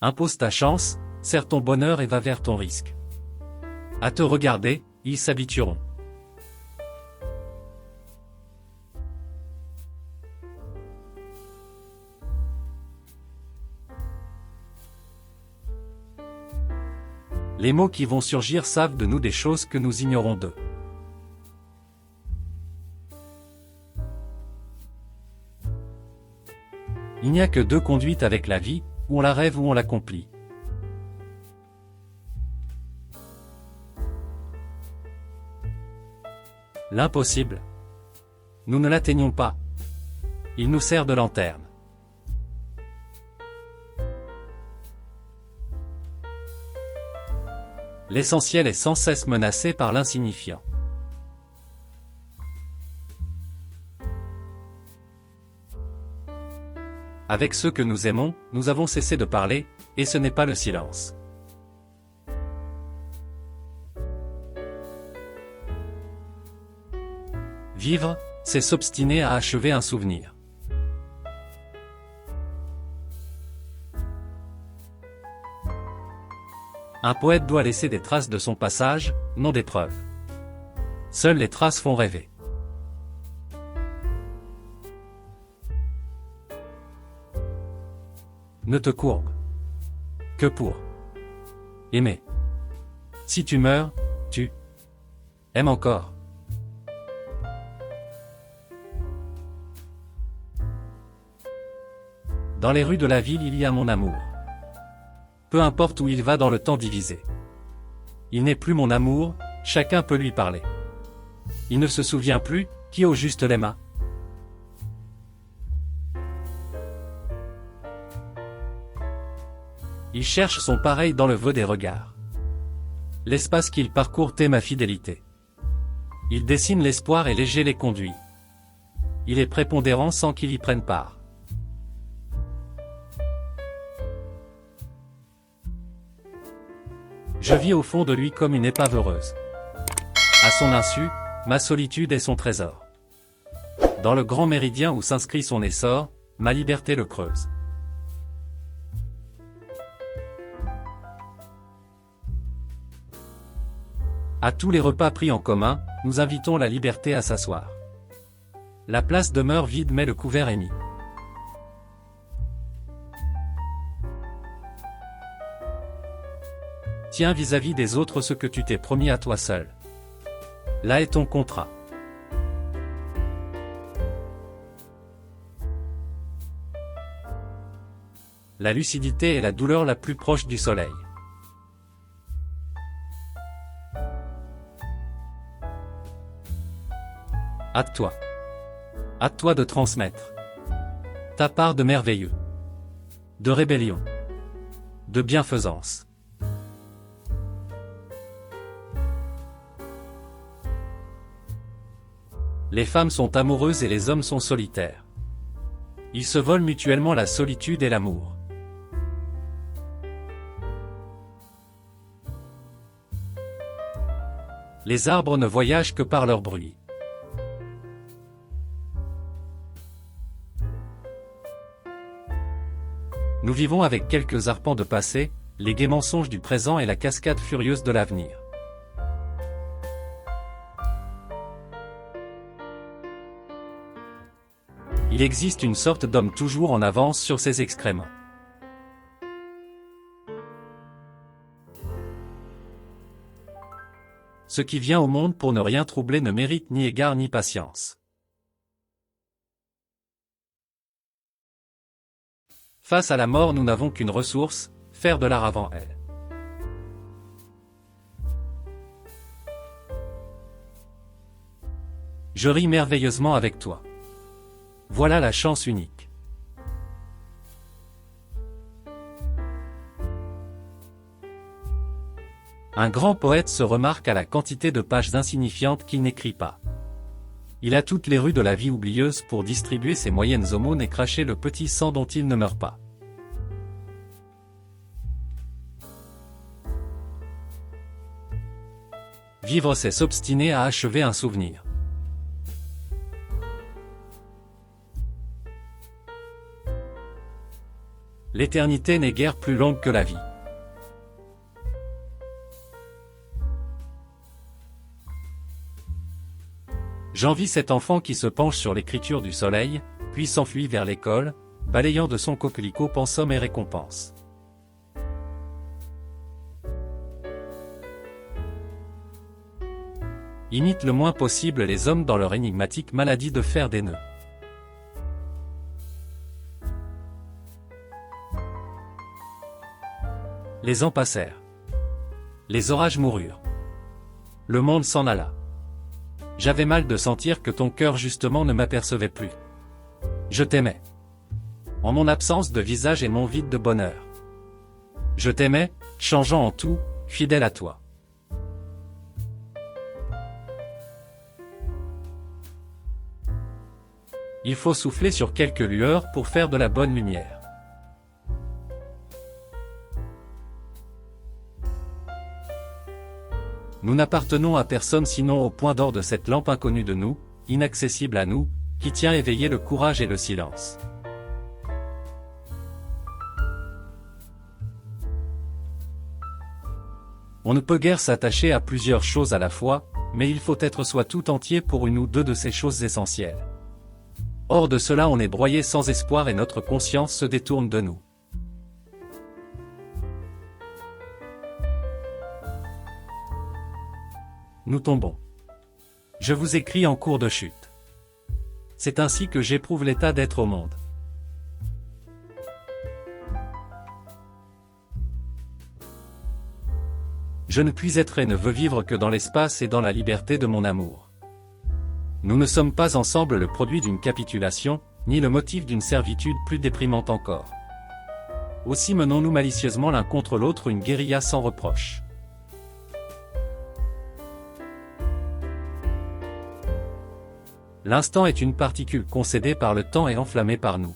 Impose ta chance, serre ton bonheur et va vers ton risque. À te regarder, ils s'habitueront. Les mots qui vont surgir savent de nous des choses que nous ignorons d'eux. Il n'y a que deux conduites avec la vie, ou on la rêve ou on l'accomplit. L'impossible. Nous ne l'atteignons pas. Il nous sert de lanterne. L'essentiel est sans cesse menacé par l'insignifiant. Avec ceux que nous aimons, nous avons cessé de parler, et ce n'est pas le silence. Vivre, c'est s'obstiner à achever un souvenir. Un poète doit laisser des traces de son passage, non des preuves. Seules les traces font rêver. Ne te courbe que pour aimer. Si tu meurs, tu aimes encore. Dans les rues de la ville il y a mon amour. Peu importe où il va dans le temps divisé. Il n'est plus mon amour, chacun peut lui parler. Il ne se souvient plus, qui au juste l'aima. Il cherche son pareil dans le vœu des regards. L'espace qu'il parcourt est ma fidélité. Il dessine l'espoir et léger les conduit. Il est prépondérant sans qu'il y prenne part. Je vis au fond de lui comme une épave heureuse. À son insu, ma solitude est son trésor. Dans le grand méridien où s'inscrit son essor, ma liberté le creuse. À tous les repas pris en commun, nous invitons la liberté à s'asseoir. La place demeure vide mais le couvert est mis. Tiens vis-à-vis des autres ce que tu t'es promis à toi seul. Là est ton contrat. La lucidité est la douleur la plus proche du soleil. Hâte-toi. Hâte-toi de transmettre ta part de merveilleux, de rébellion, de bienfaisance. Les femmes sont amoureuses et les hommes sont solitaires. Ils se volent mutuellement la solitude et l'amour. Les arbres ne voyagent que par leur bruit. Nous vivons avec quelques arpents de passé, les gais mensonges du présent et la cascade furieuse de l'avenir. Il existe une sorte d'homme toujours en avance sur ses excréments. Ce qui vient au monde pour ne rien troubler ne mérite ni égard ni patience. Face à la mort nous n'avons qu'une ressource, faire de l'art avant elle. Je ris merveilleusement avec toi. Voilà la chance unique. Un grand poète se remarque à la quantité de pages insignifiantes qu'il n'écrit pas. Il a toutes les rues de la vie oublieuse pour distribuer ses moyennes aumônes et cracher le petit sang dont il ne meurt pas. Vivre c'est s'obstiner à achever un souvenir. L'éternité n'est guère plus longue que la vie. J'envie cet enfant qui se penche sur l'écriture du soleil, puis s'enfuit vers l'école, balayant de son coquelicot pensum et récompense. Imite le moins possible les hommes dans leur énigmatique maladie de faire des nœuds. Les ans passèrent. Les orages moururent. Le monde s'en alla. J'avais mal de sentir que ton cœur justement ne m'apercevait plus. Je t'aimais. En mon absence de visage et mon vide de bonheur. Je t'aimais, changeant en tout, fidèle à toi. Il faut souffler sur quelques lueurs pour faire de la bonne lumière. Nous n'appartenons à personne sinon au point d'or de cette lampe inconnue de nous, inaccessible à nous, qui tient éveillé le courage et le silence. On ne peut guère s'attacher à plusieurs choses à la fois, mais il faut être soi tout entier pour une ou deux de ces choses essentielles. Hors de cela on est broyé sans espoir et notre conscience se détourne de nous. Nous tombons. Je vous écris en cours de chute. C'est ainsi que j'éprouve l'état d'être au monde. Je ne puis être et ne veux vivre que dans l'espace et dans la liberté de mon amour. Nous ne sommes pas ensemble le produit d'une capitulation, ni le motif d'une servitude plus déprimante encore. Aussi menons-nous malicieusement l'un contre l'autre une guérilla sans reproche. L'instant est une particule concédée par le temps et enflammée par nous.